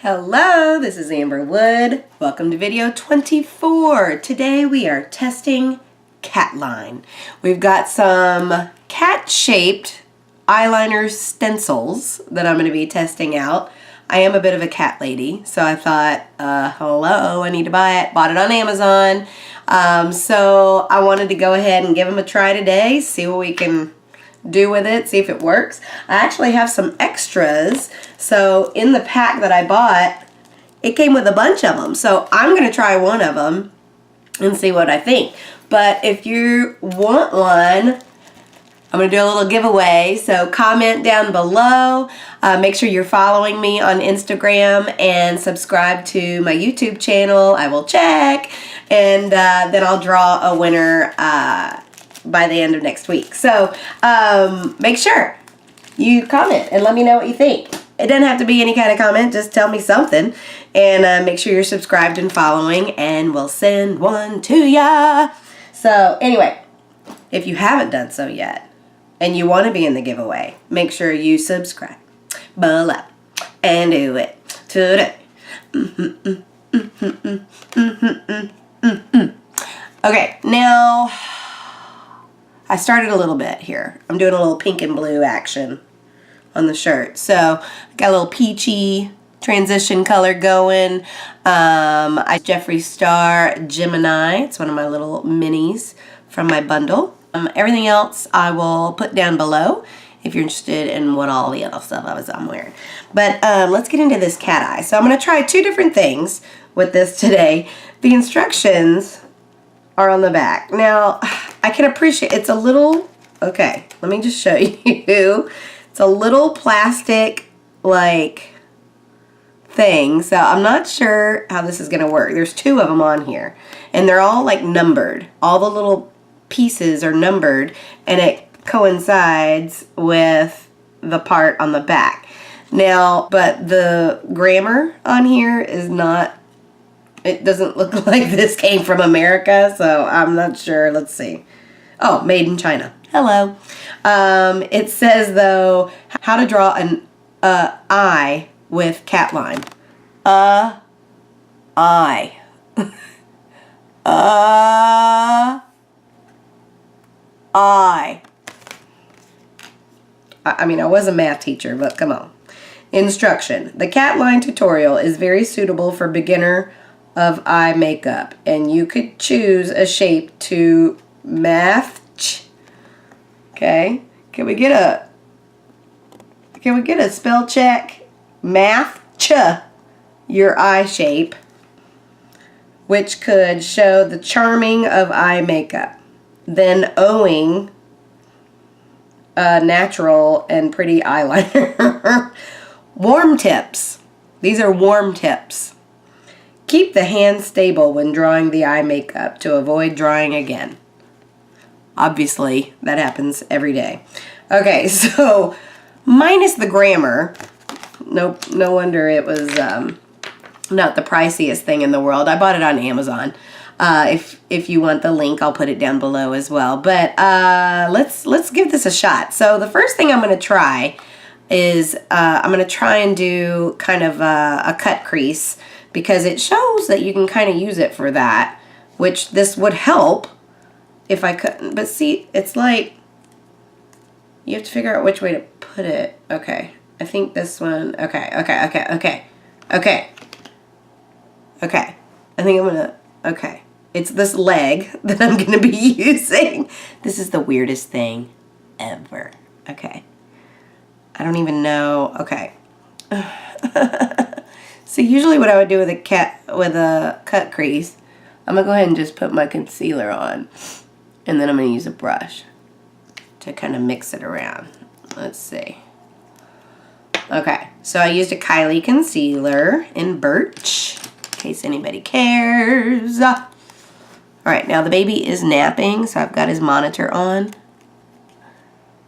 Hello, this is Amber Wood. Welcome to video 24. Today we are testing cat line. We've got some cat-shaped eyeliner stencils that I'm going to be testing out. I am a bit of a cat lady, so I thought, hello, I need to buy it. Bought it on Amazon. So I wanted to go ahead and give them a try today, see what we can do with it, see if it works. I actually have some extras. So in the pack that I bought, it came with a bunch of them. So I'm going to try one of them and see what I think. But if you want one, I'm going to do a little giveaway. So comment down below. Make sure you're following me on Instagram and subscribe to my YouTube channel. I will check. And then I'll draw a winner by the end of next week. So make sure you comment and let me know what you think. It doesn't have to be any kind of comment, just tell me something. And make sure you're subscribed and following, and we'll send one to ya. So anyway, if you haven't done so yet and you want to be in the giveaway, make sure you subscribe below and do it today. Okay, now I started a little bit here. I'm doing a little pink and blue action on the shirt. So I got a little peachy transition color going. I Jeffree Star Gemini. It's one of my little minis from my bundle. Everything else I will put down below if you're interested in what all the other stuff I'm wearing. But let's get into this cat eye. So I'm going to try two different things with this today. The instructions are on the back. Now, I can appreciate, it's a little, okay, let me just show you. It's a little plastic, like, thing. So I'm not sure how this is going to work. There's two of them on here. And they're all, like, numbered. All the little pieces are numbered. And it coincides with the part on the back. Now, but the grammar on here is not, it doesn't look like this came from America, so I'm not sure. Let's see. Oh, made in China. Hello. It says, though, how to draw an eye with cat line. Eye. Eye. I mean, I was a math teacher, but come on. Instruction. The cat line tutorial is very suitable for beginner of eye makeup, and you could choose a shape to match. Okay, can we get a spell check? Match your eye shape, which could show the charming of eye makeup, then owing a natural and pretty eyeliner. Warm tips. These are warm tips. Keep the hand stable when drawing the eye makeup to avoid drying again. Obviously, that happens every day. Okay, so minus the grammar. No wonder it was not the priciest thing in the world. I bought it on Amazon. If you want the link, I'll put it down below as well. But let's give this a shot. So the first thing I'm going to try is I'm going to try and do kind of a cut crease, because it shows that you can kind of use it for that, which this would help if I couldn't. But see, it's like you have to figure out which way to put it. Okay, I think this one. Okay. I think I'm gonna, okay. It's this leg that I'm gonna be using. This is the weirdest thing ever. Okay. I don't even know. Okay. So usually what I would do with a cut crease, I'm gonna go ahead and just put my concealer on, and then I'm gonna use a brush to kind of mix it around. Let's see. Okay, so I used a Kylie concealer in Birch, in case anybody cares. All right, now the baby is napping, so I've got his monitor on.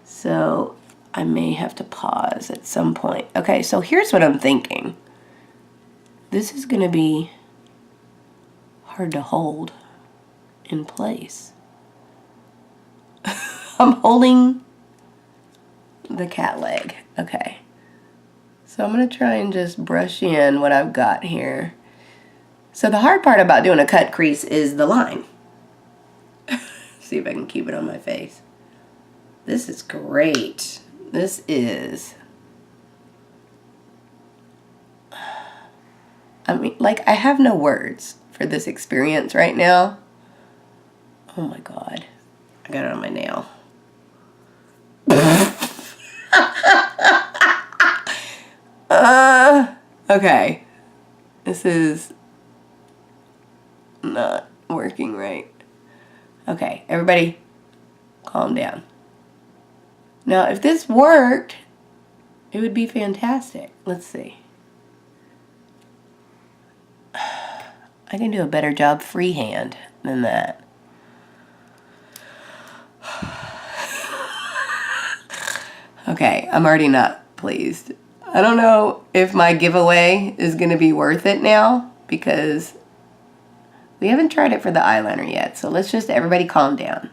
So I may have to pause at some point. Okay, so here's what I'm thinking. This is going to be hard to hold in place. I'm holding the cat leg. Okay. So I'm going to try and just brush in what I've got here. So the hard part about doing a cut crease is the line. See if I can keep it on my face. This is great. This is... I mean, like, I have no words for this experience right now. Oh my God. I got it on my nail. Okay. This is not working right. Okay, everybody, calm down. Now, if this worked, it would be fantastic. Let's see. I can do a better job freehand than that. Okay, I'm already not pleased. I don't know if my giveaway is going to be worth it now because we haven't tried it for the eyeliner yet. So let's just, everybody calm down.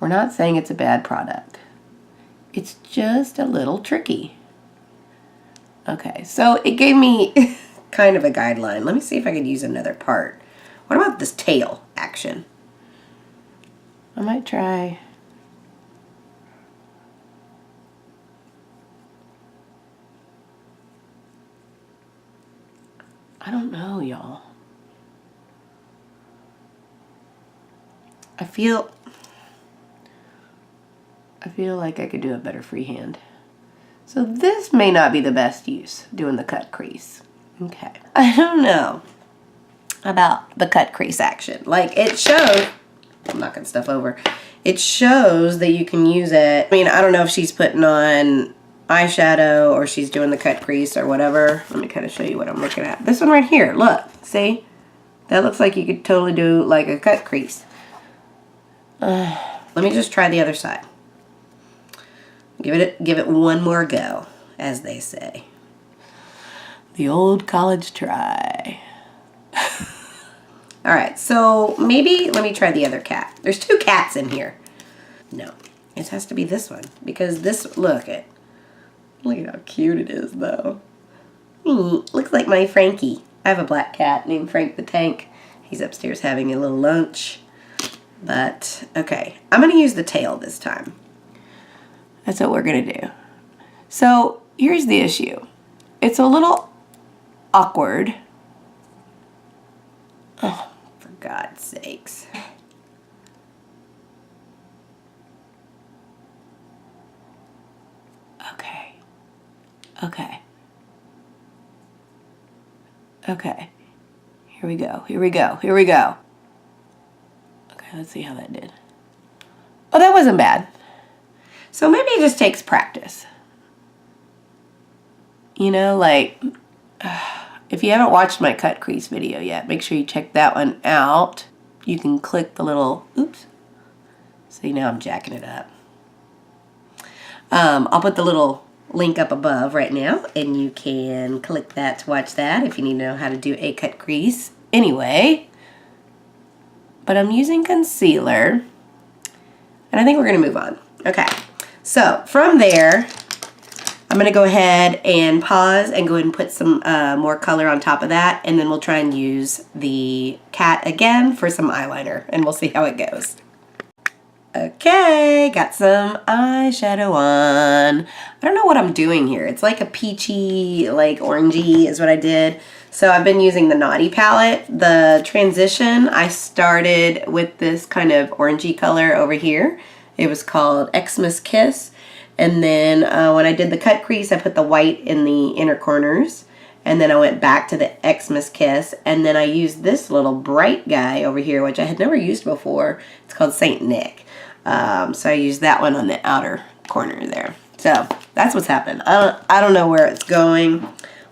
We're not saying it's a bad product. It's just a little tricky. Okay, so it gave me kind of a guideline. Let me see if I could use another part. What about this tail action? I might try... I don't know, y'all. I feel like I could do a better freehand. So this may not be the best use, doing the cut crease. Okay. I don't know about the cut crease action. Like, it shows... I'm knocking stuff over. It shows that you can use it. I mean, I don't know if she's putting on eyeshadow or she's doing the cut crease or whatever. Let me kind of show you what I'm looking at. This one right here, look, see? That looks like you could totally do like a cut crease. Let me just try the other side. Give it one more go, as they say. The old college try. All right, so maybe let me try the other cat. There's two cats in here. No, it has to be this one because this, look at how cute it is though. Looks like my Frankie. I have a black cat named Frank the Tank. He's upstairs having a little lunch. But, okay, I'm gonna use the tail this time. That's what we're gonna do. So, here's the issue. It's a little awkward. Oh, for God's sakes. Okay. Okay. Okay. Here we go. Here we go. Here we go. Okay, let's see how that did. Oh, that wasn't bad. So maybe it just takes practice. You know, like, if you haven't watched my cut crease video yet, make sure you check that one out. You can click the little, oops. See, now I'm jacking it up. I'll put the little link up above right now, and you can click that to watch that if you need to know how to do a cut crease. Anyway, but I'm using concealer, and I think we're going to move on. Okay, so from there, I'm going to go ahead and pause and go ahead and put some more color on top of that, and then we'll try and use the cat again for some eyeliner, and we'll see how it goes. Okay, got some eyeshadow on. I don't know what I'm doing here. It's like a peachy, like orangey is what I did. So I've been using the Naughty palette. The transition, I started with this kind of orangey color over here. It was called Xmas Kiss. And then when I did the cut crease, I put the white in the inner corners. And then I went back to the Xmas Kiss. And then I used this little bright guy over here, which I had never used before. It's called Saint Nick. So I used that one on the outer corner there. So that's what's happening. I don't know where it's going,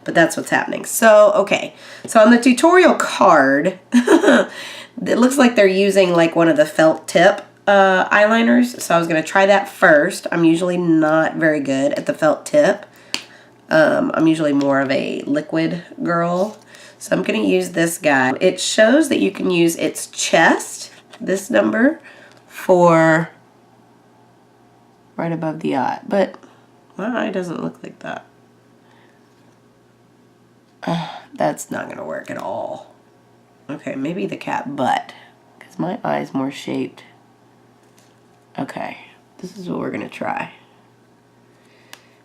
but that's what's happening. So, okay. So on the tutorial card, it looks like they're using like one of the felt tip eyeliners. So I was going to try that first. I'm usually not very good at the felt tip. I'm usually more of a liquid girl. So I'm going to use this guy. It shows that you can use its chest, this number, for right above the eye, but my eye doesn't look like that. That's not gonna work at all. Okay, maybe the cat butt, because my eye's more shaped. Okay, this is what we're gonna try.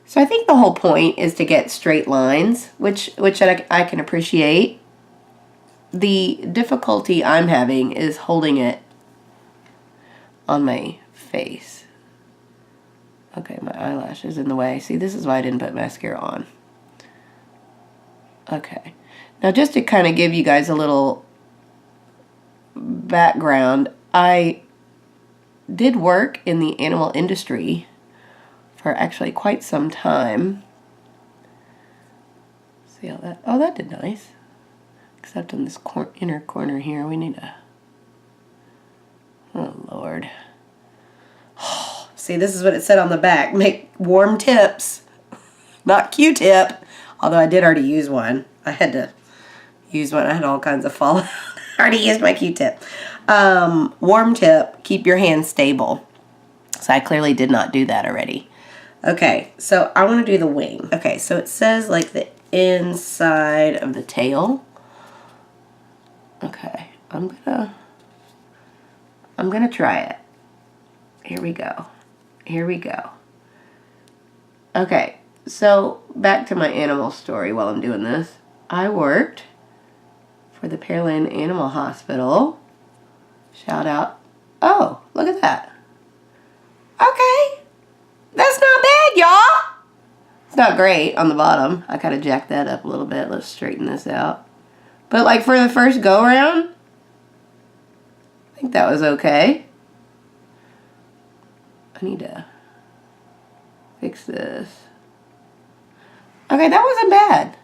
So I think the whole point is to get straight lines, which I can appreciate. The difficulty I'm having is holding it on my face. Okay, my eyelash is in the way. See, this is why I didn't put mascara on. Okay. Now, just to kind of give you guys a little background, I did work in the animal industry for actually quite some time. See how that, oh, that did nice. Except in this inner corner here, we need a, oh Lord. See, this is what it said on the back. Make warm tips, not Q-tip. Although I did already use one. I had to use one. I had all kinds of fallout. I already used my Q-tip. Warm tip, keep your hands stable. So I clearly did not do that already. Okay, so I want to do the wing. Okay, so it says like the inside of the tail. Okay, I'm gonna try it. Here we go. Here we go. Okay, so back to my animal story while I'm doing this. I worked for the Pearland Animal Hospital. Shout out. Oh, look at that. Okay. That's not bad, y'all. It's not great on the bottom. I kind of jacked that up a little bit. Let's straighten this out. But like for the first go around, I think that was okay. I need to fix this. Okay, that wasn't bad.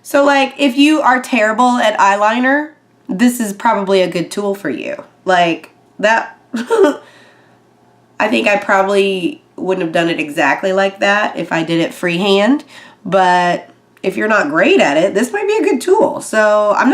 So like if you are terrible at eyeliner, this is probably a good tool for you. Like that, I think I probably wouldn't have done it exactly like that if I did it freehand, but if you're not great at it, this might be a good tool. So I'm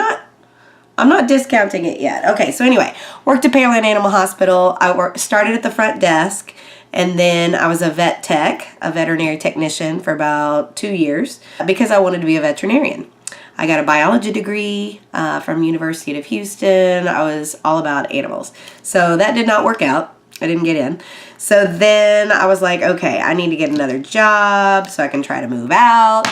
not discounting it yet. Okay, so anyway, worked at Pearland Animal Hospital. I started at the front desk, and then I was a vet tech, a veterinary technician for about 2 years because I wanted to be a veterinarian. I got a biology degree from University of Houston. I was all about animals. So that did not work out. I didn't get in. So then I was like, okay, I need to get another job so I can try to move out.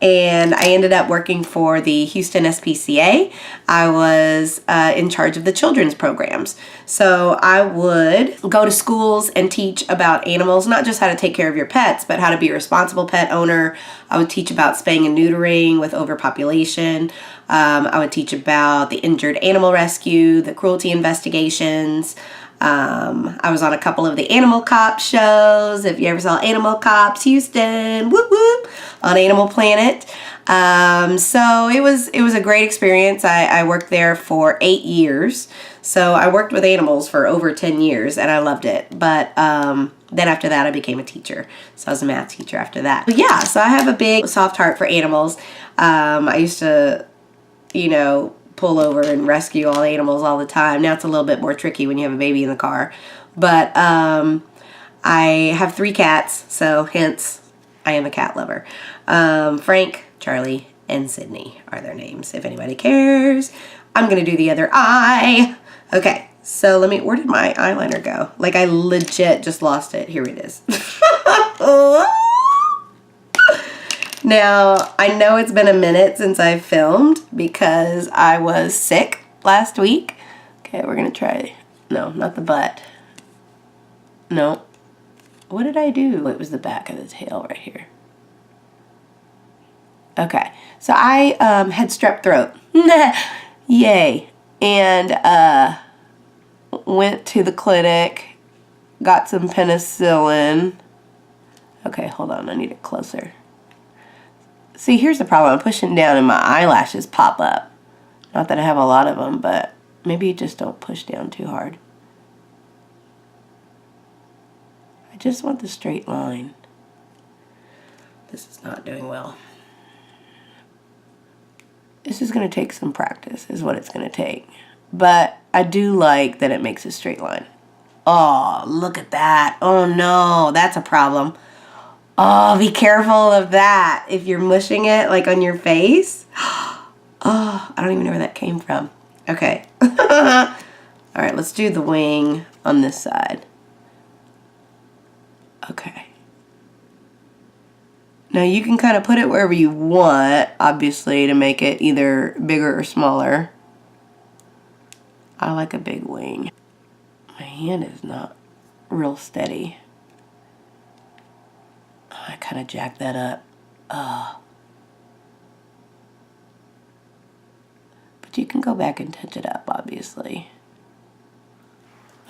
And I ended up working for the Houston SPCA. I was in charge of the children's programs. So I would go to schools and teach about animals, not just how to take care of your pets, but how to be a responsible pet owner. I would teach about spaying and neutering with overpopulation. I would teach about the injured animal rescue, the cruelty investigations. I was on a couple of the Animal Cop shows. If you ever saw Animal Cops Houston, whoop whoop, on Animal Planet. So it was a great experience. I worked there for 8 years. So I worked with animals for over 10 years and I loved it. But then after that I became a teacher. So I was a math teacher after that. But yeah, so I have a big soft heart for animals. I used to, you know, pull over and rescue all animals all the time. Now it's a little bit more tricky when you have a baby in the car. But I have 3 cats, so hence I am a cat lover. Frank, Charlie, and Sydney are their names, if anybody cares. I'm going to do the other eye. Okay, so where did my eyeliner go? Like I legit just lost it. Here it is. Now, I know it's been a minute since I filmed because I was sick last week. Okay, we're going to try, no, not the butt. No. What did I do? It was the back of the tail right here. Okay, so I had strep throat. Yay. And went to the clinic, got some penicillin. Okay, hold on, I need it closer. See, here's the problem. I'm pushing down and my eyelashes pop up. Not that I have a lot of them, but maybe you just don't push down too hard. I just want the straight line. This is not doing well. This is going to take some practice, is what it's going to take. But I do like that it makes a straight line. Oh, look at that. Oh no, that's a problem. Oh, be careful of that if you're mushing it like on your face. Oh, I don't even know where that came from. Okay. All right, let's do the wing on this side. Okay. Now you can kind of put it wherever you want, obviously, to make it either bigger or smaller. I like a big wing. My hand is not real steady. Oh, I kind of jacked that up. But you can go back and touch it up, obviously.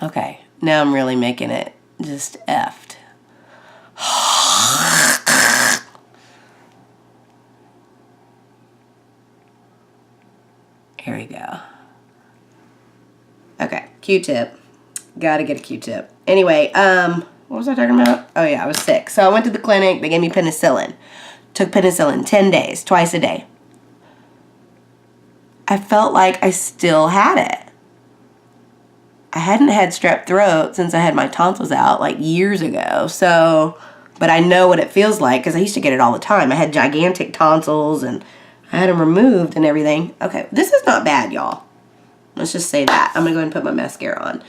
Okay, now I'm really making it just effed. Here we go. Okay, Q-tip. Gotta get a Q-tip. Anyway, what was I talking about? Oh yeah, I was sick. So I went to the clinic. They gave me penicillin. Took penicillin 10 days, twice a day. I felt like I still had it. I hadn't had strep throat since I had my tonsils out like years ago. So, but I know what it feels like because I used to get it all the time. I had gigantic tonsils and I had them removed and everything. Okay, this is not bad, y'all. Let's just say that. I'm going to go ahead and put my mascara on.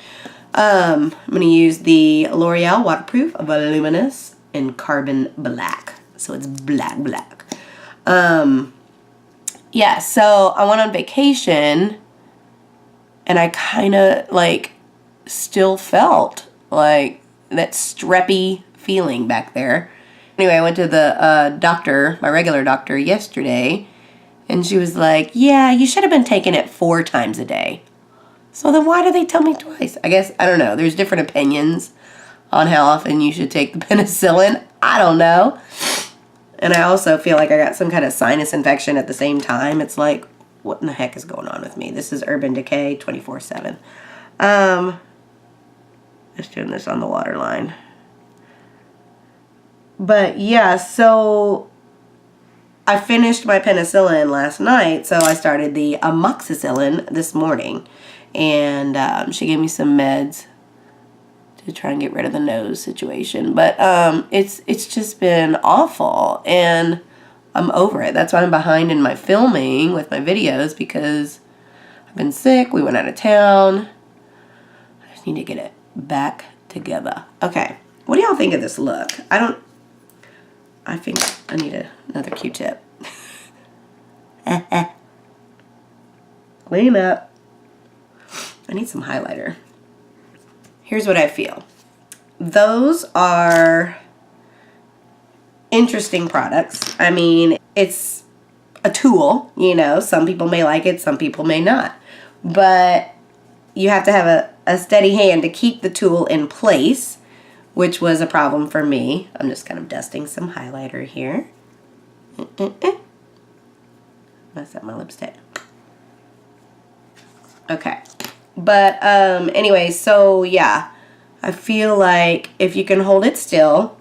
I'm going to use the L'Oreal Waterproof Voluminous in Carbon Black. So it's black. Yeah, so I went on vacation and I kind of like still felt like that streppy feeling back there. Anyway, I went to the doctor, my regular doctor, yesterday, and she was like, yeah, you should have been taking it 4 times a day. So then why do they tell me twice? I guess, I don't know. There's different opinions on how often you should take the penicillin. I don't know. And I also feel like I got some kind of sinus infection at the same time. It's like, what in the heck is going on with me? This is Urban Decay 24/7. Just doing this on the waterline. But yeah, so I finished my penicillin last night, so I started the amoxicillin this morning. And she gave me some meds to try and get rid of the nose situation. But it's just been awful, and I'm over it. That's why I'm behind in my filming with my videos, because I've been sick. We went out of town. I just need to get it back together. Okay, what do y'all think of this look? I think I need another Q-tip. Clean up. I need some highlighter. Here's what I feel. Those are interesting products. I mean, it's a tool, you know. Some people may like it, some people may not. But you have to have a steady hand to keep the tool in place, which was a problem for me. I'm just kind of dusting some highlighter here. Mess up my lipstick. Okay. But anyway, so yeah, I feel like if you can hold it still,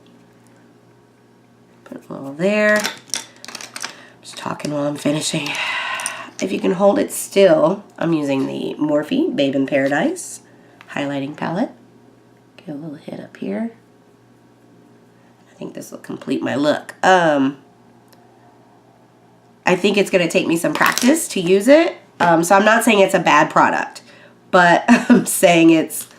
put a little there. I'm just talking while I'm finishing. If you can hold it still, I'm using the Morphe Babe in Paradise highlighting palette. Get a little hit up here. I think this will complete my look. I think it's going to take me some practice to use it. So I'm not saying it's a bad product, but I'm saying it's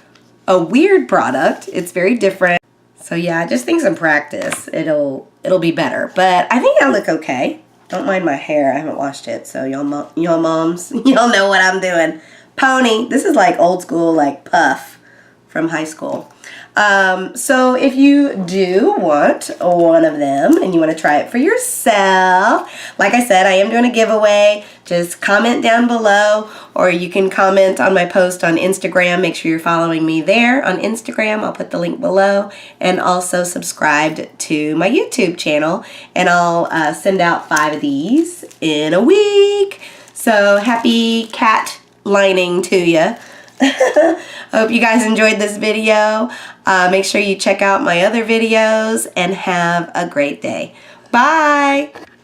a weird product. It's very different. So yeah, I just think some practice, it'll be better. But I think I look okay. Don't mind my hair. I haven't washed it, so y'all moms, y'all know what I'm doing. Pony. This is like old school, like puff from high school. So if you do want one of them and you want to try it for yourself, like I said, I am doing a giveaway. Just comment down below, or you can comment on my post on Instagram. Make sure you're following me there on Instagram. I'll put the link below, and also subscribed to my YouTube channel, and I'll send out 5 of these in a week. So happy cat lining to you. I hope you guys enjoyed this video. Make sure you check out my other videos and have a great day. Bye!